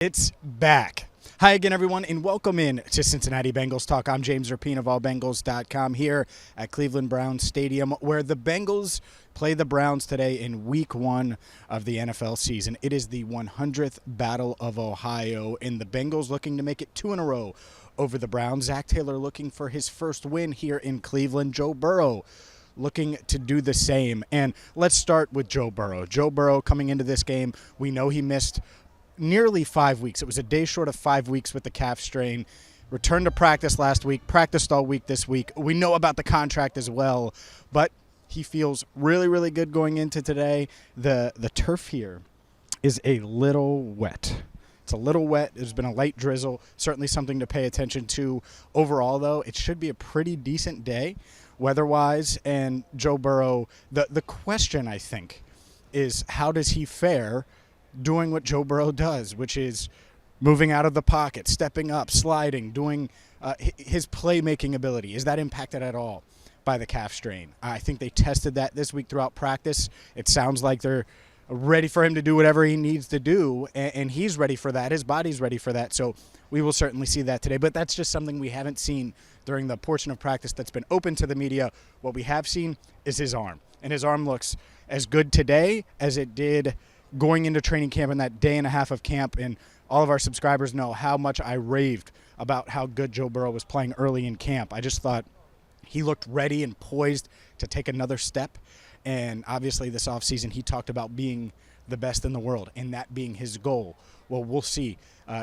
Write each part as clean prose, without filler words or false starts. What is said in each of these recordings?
It's back. Hi again, everyone, and welcome in to Cincinnati Bengals Talk. I'm James Rapien of allbengals.com here at Cleveland Browns Stadium, where the Bengals play the Browns today in Week 1 of the NFL season. It is the 100th Battle of Ohio, and the Bengals looking to make it 2 in a row over the Browns. Zach Taylor looking for his first win here in Cleveland. Joe Burrow looking to do the same. And let's start with Joe Burrow. Joe Burrow coming into this game, we know he missed nearly 5 weeks. It was a day short of 5 weeks with the calf strain. Returned to practice last week, practiced all week this week. We know about the contract as well, but he feels really, really good going into today. The turf here is a little wet. It's a little wet. There's been a light drizzle, certainly something to pay attention to. Overall, though, it should be a pretty decent day weather-wise. And Joe Burrow, the question, I think, is how does he fare doing what Joe Burrow does, which is moving out of the pocket, stepping up, sliding, doing his playmaking ability. Is that impacted at all by the calf strain? I think they tested that this week throughout practice. It sounds like they're ready for him to do whatever he needs to do, and he's ready for that. His body's ready for that, so we will certainly see that today. But that's just something we haven't seen during the portion of practice that's been open to the media. What we have seen is his arm, and his arm looks as good today as it did going into training camp in that day and a half of camp. And all of our subscribers know how much I raved about how good Joe Burrow was playing early in camp. I just thought he looked ready and poised to take another step. And obviously this offseason he talked about being the best in the world and that being his goal. Well, we'll see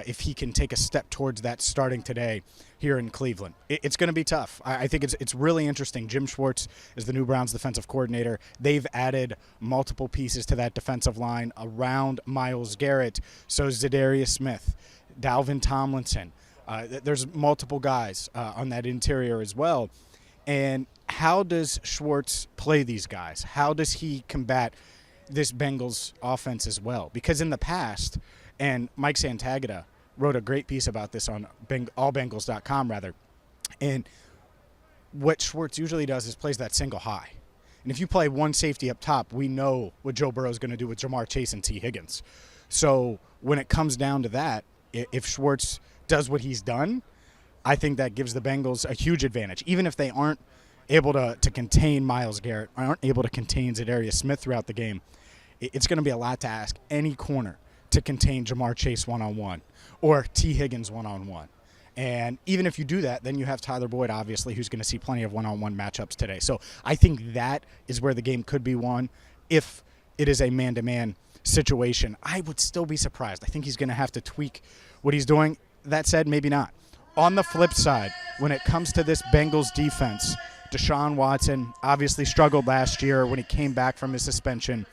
if he can take a step towards that starting today here in Cleveland. It's going to be tough. I think it's really interesting. Jim Schwartz is the new Browns defensive coordinator. They've added multiple pieces to that defensive line around Myles Garrett. So Zadarius Smith, Dalvin Tomlinson. There's multiple guys on that interior as well. And how does Schwartz play these guys? How does he combat this Bengals offense as well? Because in the past, and Mike Santagata wrote a great piece about this on allbengals.com, and what Schwartz usually does is plays that single high. And if you play one safety up top, we know what Joe Burrow is going to do with Jamar Chase and T. Higgins. So when it comes down to that, if Schwartz does what he's done, I think that gives the Bengals a huge advantage. Even if they aren't able to contain Myles Garrett, aren't able to contain Zadarius Smith throughout the game, it's going to be a lot to ask any corner to contain Jamar Chase one-on-one or T. Higgins one-on-one. And even if you do that, then you have Tyler Boyd, obviously, who's going to see plenty of one-on-one matchups today. So I think that is where the game could be won if it is a man-to-man situation. I would still be surprised. I think he's going to have to tweak what he's doing. That said, maybe not. On the flip side, when it comes to this Bengals defense, Deshaun Watson obviously struggled last year when he came back from his suspension.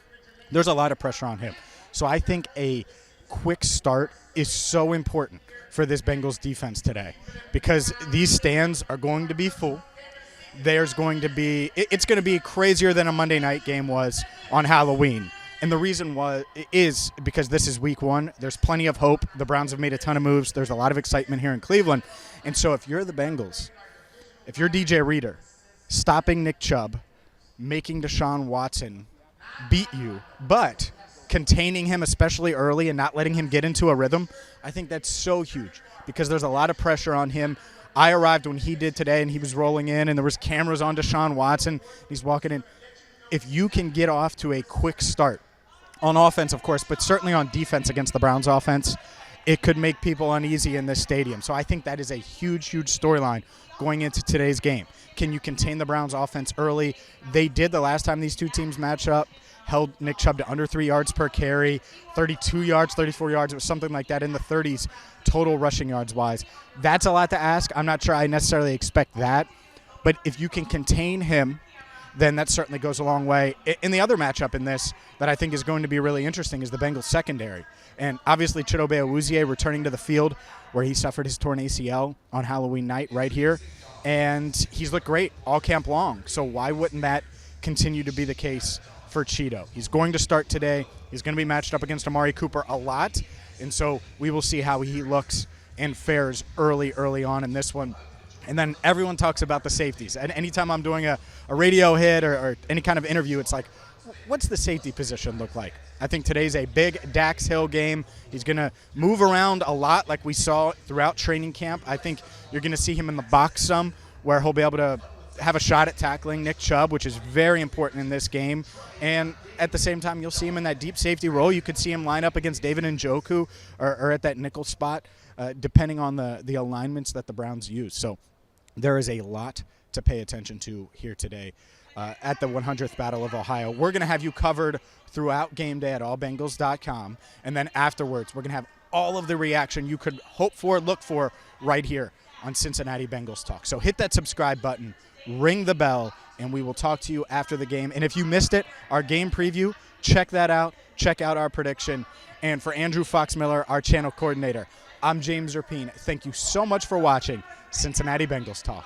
There's a lot of pressure on him. So I think a quick start is so important for this Bengals defense today because these stands are going to be full. It's going to be crazier than a Monday night game was on Halloween. And the reason is because this is week 1. There's plenty of hope. The Browns have made a ton of moves. There's a lot of excitement here in Cleveland. And so if you're the Bengals, if you're DJ Reader, stopping Nick Chubb, making Deshaun Watson beat you, but containing him especially early and not letting him get into a rhythm, I think that's so huge because there's a lot of pressure on him. I arrived when he did today, and he was rolling in, and there was cameras on Deshaun Watson. He's walking in. If you can get off to a quick start on offense, of course, but certainly on defense against the Browns offense, it could make people uneasy in this stadium. So I think that is a huge, huge storyline going into today's game. Can you contain the Browns offense early? They did the last time these two teams matched up. Held Nick Chubb to under 3 yards per carry, 32 yards, 34 yards. It was something like that in the 30s total rushing yards wise. That's a lot to ask. I'm not sure I necessarily expect that. But if you can contain him, then that certainly goes a long way. In the other matchup in this that I think is going to be really interesting is the Bengals secondary. And obviously Chidobe Awuzie returning to the field where he suffered his torn ACL on Halloween night right here. And he's looked great all camp long. So why wouldn't that continue to be the case for Cheeto? He's going to start today. He's going to be matched up against Amari Cooper a lot. And so we will see how he looks and fares early on in this one. And then everyone talks about the safeties. And anytime I'm doing a radio hit or any kind of interview, it's like, what's the safety position look like? I think today's a big Dax Hill game. He's going to move around a lot like we saw throughout training camp. I think you're going to see him in the box some, where he'll be able to have a shot at tackling Nick Chubb, which is very important in this game. And at the same time, you'll see him in that deep safety role. You could see him line up against David Njoku or at that nickel spot, depending on the alignments that the Browns use. So there is a lot to pay attention to here today at the 100th Battle of Ohio. We're going to have you covered throughout game day at allbengals.com. And then afterwards, we're going to have all of the reaction you could hope for, look for right here on Cincinnati Bengals Talk. So hit that subscribe button, ring the bell, and we will talk to you after the game. And if you missed it, our game preview, check that out. Check out our prediction. And for Andrew Fox-Miller, our channel coordinator, I'm James Rapien. Thank you so much for watching Cincinnati Bengals Talk.